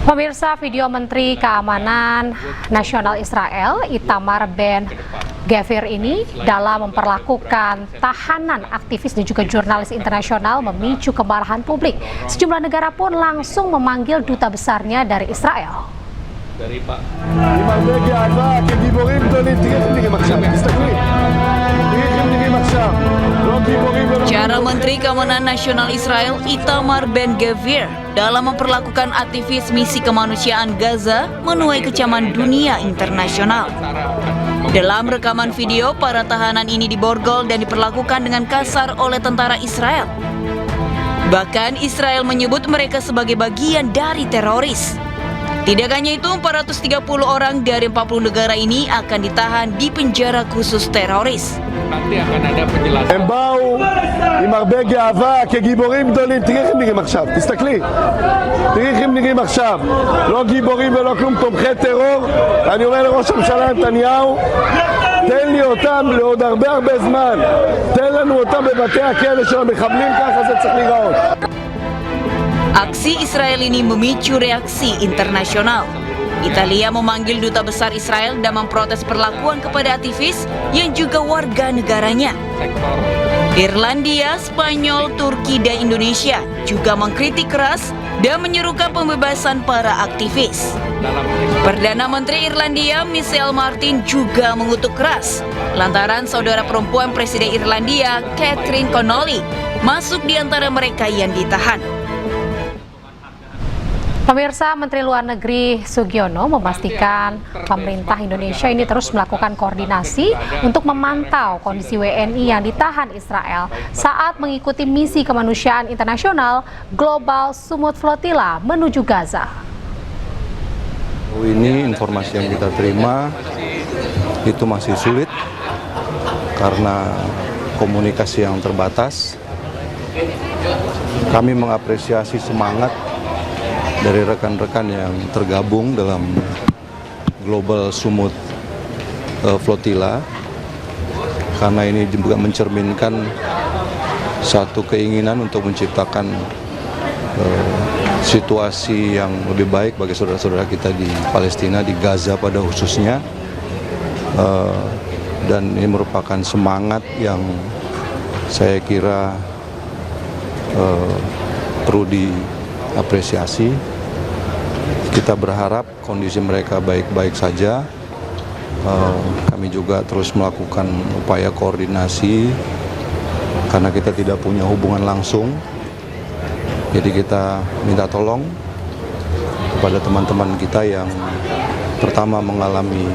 Pemirsa, video Menteri Keamanan Nasional Israel Itamar Ben-Gvir ini dalam memperlakukan tahanan aktivis dan juga jurnalis internasional memicu kemarahan publik. Sejumlah negara pun langsung memanggil duta besarnya dari Israel. Cara Menteri Keamanan Nasional Israel Itamar Ben-Gvir dalam memperlakukan aktivis misi kemanusiaan Gaza menuai kecaman dunia internasional. Dalam rekaman video, para tahanan ini diborgol dan diperlakukan dengan kasar oleh tentara Israel. Bahkan Israel menyebut mereka sebagai bagian dari teroris. Tidak hanya itu, 430 orang dari 40 negara ini akan ditahan di penjara khusus teroris. Nanti akan ada penjelasan. הם באו עם הרבה גאווה כגיבורים גדולים. תראי איך הם נראים עכשיו, תסתכלי. תראי איך הם נראים עכשיו. לא גיבורים ולא כלום, תומכי טרור. אני אומר לראש הממשלה נתניהו, תן לי אותם לעוד הרבה זמן. תן לנו אותם בבתי הכלא של המחבלים, ככה זה צריך להיראות. Aksi Israel ini memicu reaksi internasional. Italia memanggil duta besar Israel dan memprotes perlakuan kepada aktivis yang juga warga negaranya. Irlandia, Spanyol, Turki, dan Indonesia juga mengkritik keras dan menyerukan pembebasan para aktivis. Perdana Menteri Irlandia Michelle Martin juga mengutuk keras lantaran saudara perempuan Presiden Irlandia Catherine Connolly masuk di antara mereka yang ditahan. Pemirsa, Menteri Luar Negeri Sugiono memastikan pemerintah Indonesia ini terus melakukan koordinasi untuk memantau kondisi WNI yang ditahan Israel saat mengikuti misi kemanusiaan internasional Global Sumut Flotilla menuju Gaza. Ini informasi yang kita terima itu masih sulit karena komunikasi yang terbatas. Kami mengapresiasi semangat dari rekan-rekan yang tergabung dalam Global Sumut Flotilla, karena ini juga mencerminkan satu keinginan untuk menciptakan situasi yang lebih baik bagi saudara-saudara kita di Palestina, di Gaza pada khususnya, dan ini merupakan semangat yang saya kira perlu diapresiasi. Kita berharap kondisi mereka baik-baik saja. Kami juga terus melakukan upaya koordinasi karena kita tidak punya hubungan langsung. Jadi kita minta tolong kepada teman-teman kita yang pertama mengalami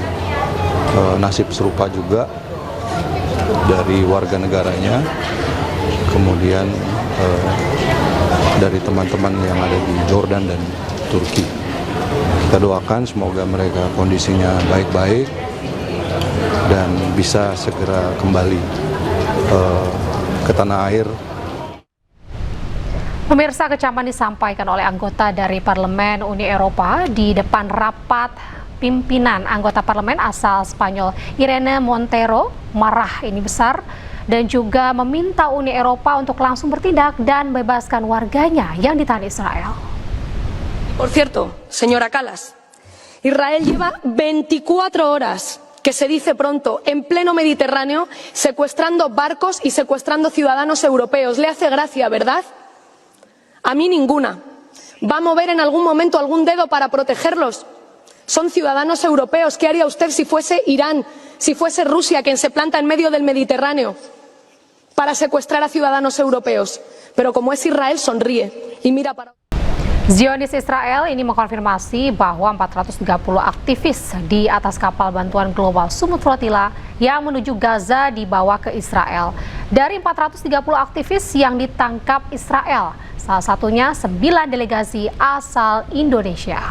nasib serupa juga dari warga negaranya, kemudian dari teman-teman yang ada di Jordan dan Turki. Kita doakan semoga mereka kondisinya baik-baik dan bisa segera kembali ke tanah air. Pemirsa, kecaman disampaikan oleh anggota dari Parlemen Uni Eropa di depan rapat pimpinan anggota parlemen asal Spanyol Irene Montero. Marah ini besar dan juga meminta Uni Eropa untuk langsung bertindak dan bebaskan warganya yang ditahan Israel. Por cierto, señora Kallas, Israel lleva 24 horas, que se dice pronto, en pleno Mediterráneo, secuestrando barcos y secuestrando ciudadanos europeos. Le hace gracia, ¿verdad? A mí ninguna. ¿Va a mover en algún momento algún dedo para protegerlos? Son ciudadanos europeos. ¿Qué haría usted si fuese Irán, si fuese Rusia quien se planta en medio del Mediterráneo para secuestrar a ciudadanos europeos? Pero como es Israel, sonríe y mira para... Zionis Israel ini mengkonfirmasi bahwa 430 aktivis di atas kapal bantuan Global Sumut Flotilla yang menuju Gaza dibawa ke Israel. Dari 430 aktivis yang ditangkap Israel, salah satunya 9 delegasi asal Indonesia.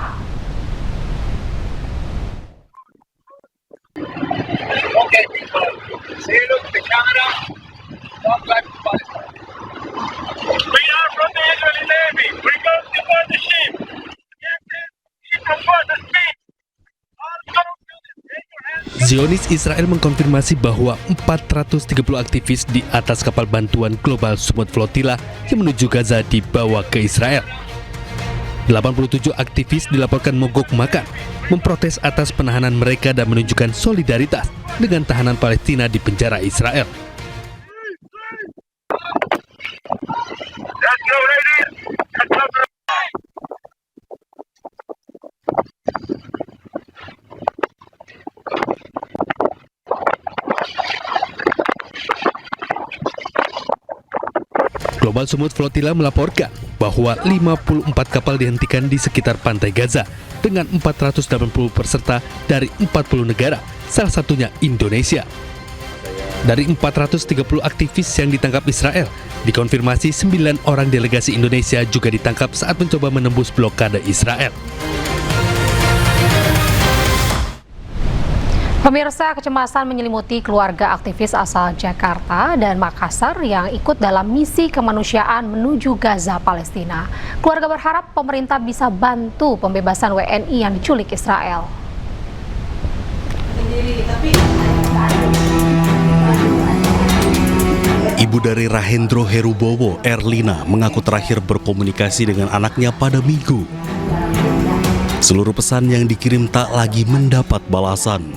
Okay, say look at the camera. Talk back to Palestine. We are from the Israeli Navy. We go to board the ship. Captain, keep from board the ship. All soldiers, take your hands. Zionis Israel mengkonfirmasi bahwa 430 aktivis di atas kapal bantuan Global Sumut Flotilla yang menuju Gaza dibawa ke Israel. 87 aktivis dilaporkan mogok makan, memprotes atas penahanan mereka dan menunjukkan solidaritas dengan tahanan Palestina di penjara Israel. Let's go, ladies. Let's go. Global Sumut Flotilla melaporkan bahwa 54 kapal dihentikan di sekitar pantai Gaza dengan 480 peserta dari 40 negara, salah satunya Indonesia. Dari 430 aktivis yang ditangkap Israel, dikonfirmasi 9 orang delegasi Indonesia juga ditangkap saat mencoba menembus blokade Israel. Pemirsa, kecemasan menyelimuti keluarga aktivis asal Jakarta dan Makassar yang ikut dalam misi kemanusiaan menuju Gaza, Palestina. Keluarga berharap pemerintah bisa bantu pembebasan WNI yang diculik Israel. Ibu dari Rahendro Herubowo, Erlina, mengaku terakhir berkomunikasi dengan anaknya pada Minggu. Seluruh pesan yang dikirim tak lagi mendapat balasan.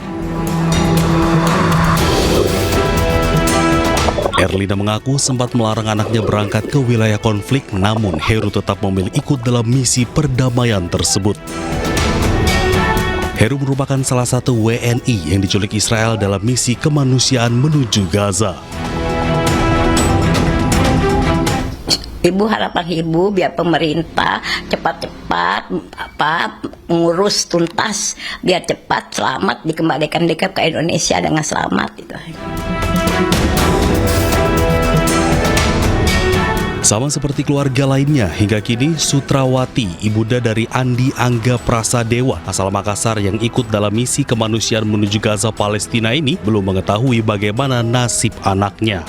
Erlina mengaku sempat melarang anaknya berangkat ke wilayah konflik, namun Heru tetap memilih ikut dalam misi perdamaian tersebut. Heru merupakan salah satu WNI yang diculik Israel dalam misi kemanusiaan menuju Gaza. Ibu, harapan ibu biar pemerintah cepat-cepat mengurus tuntas biar cepat selamat dikembalikan ke Indonesia dengan selamat gitu. Sama seperti keluarga lainnya, hingga kini Sutrawati, ibunda dari Andi Angga Prasadewa asal Makassar yang ikut dalam misi kemanusiaan menuju Gaza Palestina ini belum mengetahui bagaimana nasib anaknya.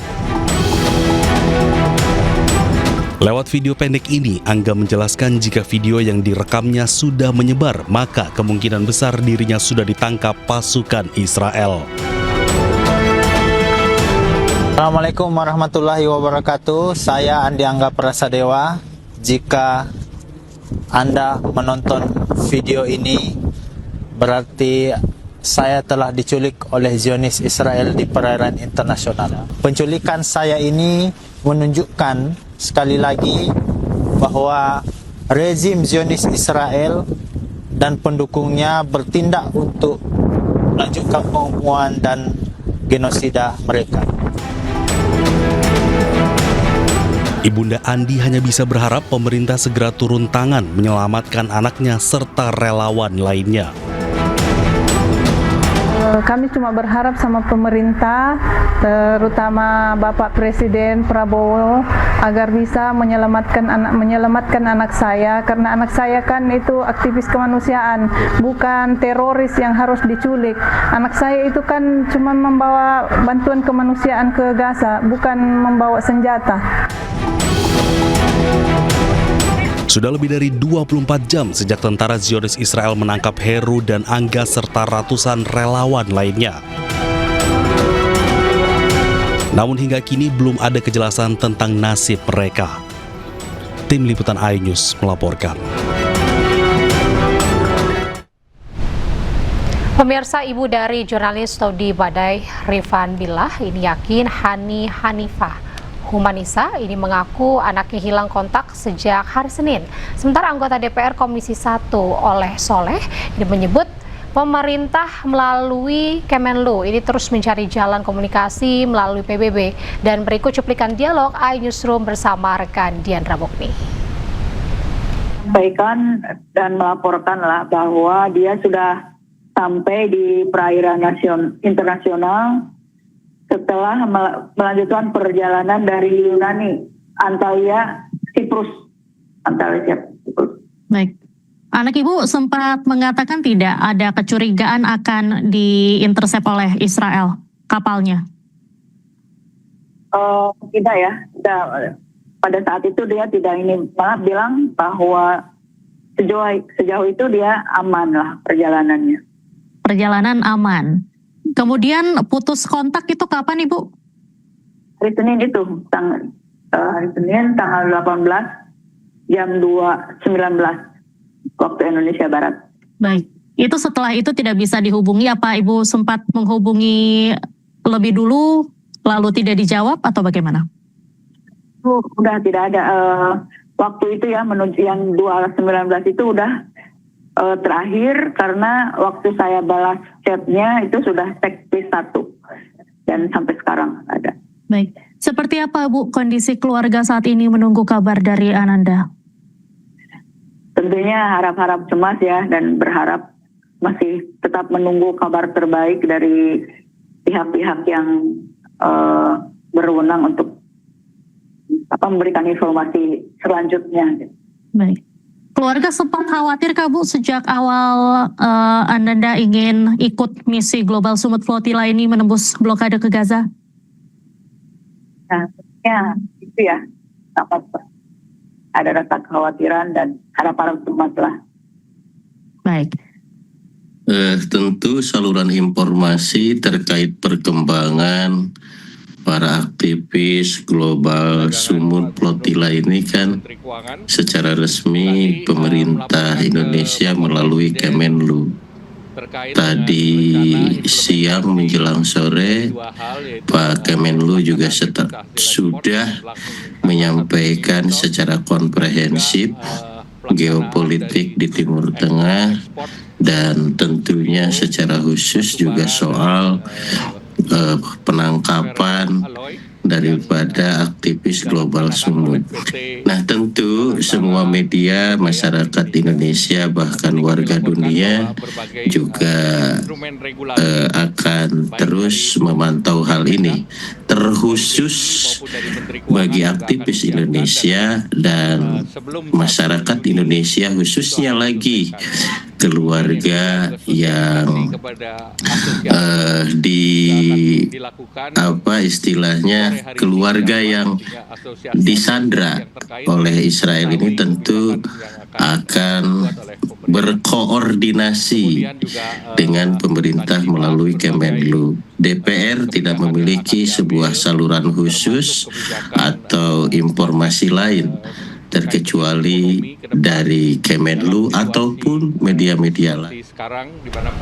Lewat video pendek ini, Angga menjelaskan jika video yang direkamnya sudah menyebar, maka kemungkinan besar dirinya sudah ditangkap pasukan Israel. Assalamualaikum warahmatullahi wabarakatuh. Saya Andi Angga Prasadewa. Jika Anda menonton video ini, berarti saya telah diculik oleh Zionis Israel di perairan internasional. Penculikan saya ini menunjukkan sekali lagi bahwa rezim Zionis Israel dan pendukungnya bertindak untuk melanjutkan pembunuhan dan genosida mereka. Ibunda Andi hanya bisa berharap pemerintah segera turun tangan menyelamatkan anaknya serta relawan lainnya. Kami cuma berharap sama pemerintah, terutama Bapak Presiden Prabowo, agar bisa menyelamatkan anak saya, karena anak saya kan itu aktivis kemanusiaan, bukan teroris yang harus diculik. Anak saya itu kan cuma membawa bantuan kemanusiaan ke Gaza, bukan membawa senjata. Sudah lebih dari 24 jam sejak tentara Zionis Israel menangkap Heru dan Angga serta ratusan relawan lainnya. Namun hingga kini belum ada kejelasan tentang nasib mereka. Tim Liputan iNews melaporkan. Pemirsa, ibu dari jurnalis Todi Badai, Rifan Billah, ini yakin Hani Hanifah Humanisa ini mengaku anaknya hilang kontak sejak hari Senin. Sementara anggota DPR Komisi 1 Oleh Soleh ini menyebut pemerintah melalui Kemenlu ini terus mencari jalan komunikasi melalui PBB. Dan berikut cuplikan dialog iNewsroom bersama rekan Diandra Mukni. Sampaikan dan melaporkanlah bahwa dia sudah sampai di perairan internasional setelah melanjutkan perjalanan dari Yunani, Antalya, Siprus. Baik. Anak ibu sempat mengatakan tidak ada kecurigaan akan diintersep oleh Israel kapalnya. Tidak ya. Pada saat itu dia tidak malah bilang bahwa sejauh itu dia aman lah perjalanannya. Perjalanan aman. Kemudian putus kontak itu kapan, Ibu? Hari Senin itu, hari Senin tanggal 18 jam 2.19. waktu Indonesia Barat. Baik, itu setelah itu tidak bisa dihubungi, apa Ibu sempat menghubungi lebih dulu lalu tidak dijawab atau bagaimana? Udah tidak ada waktu itu ya, menuju yang 219 itu udah terakhir, karena waktu saya balas chatnya itu sudah sekte 1 dan sampai sekarang ada. Baik, seperti apa Bu kondisi keluarga saat ini menunggu kabar dari Ananda? Tentunya harap-harap cemas ya, dan berharap masih tetap menunggu kabar terbaik dari pihak-pihak yang berwenang untuk memberikan informasi selanjutnya. Baik. Keluarga sempat khawatir Kak Bu sejak awal Ananda ingin ikut misi Global Sumut Flotilla ini menembus blokade ke Gaza? Nah, ya itu ya, ada rasa kekhawatiran dan harap-harap cemas lah. Baik. Tentu saluran informasi terkait perkembangan para aktivis Global Sumut Flotilla ini kan secara resmi pemerintah Indonesia melalui Kemenlu. Tadi siang menjelang sore Pak Kemenlu juga sudah menyampaikan secara komprehensif geopolitik di Timur Tengah, dan tentunya secara khusus juga soal penangkapan daripada aktivis Global Sumut. Nah, tentu semua media, masyarakat Indonesia, bahkan warga dunia juga akan terus memantau hal ini, terkhusus bagi aktivis Indonesia dan masyarakat Indonesia, khususnya lagi keluarga yang istilahnya keluarga yang disandra oleh Israel ini tentu akan berkoordinasi dengan pemerintah melalui Kemenlu. DPR tidak memiliki sebuah saluran khusus atau informasi lain terkecuali dari Kemenlu ataupun media-media lain.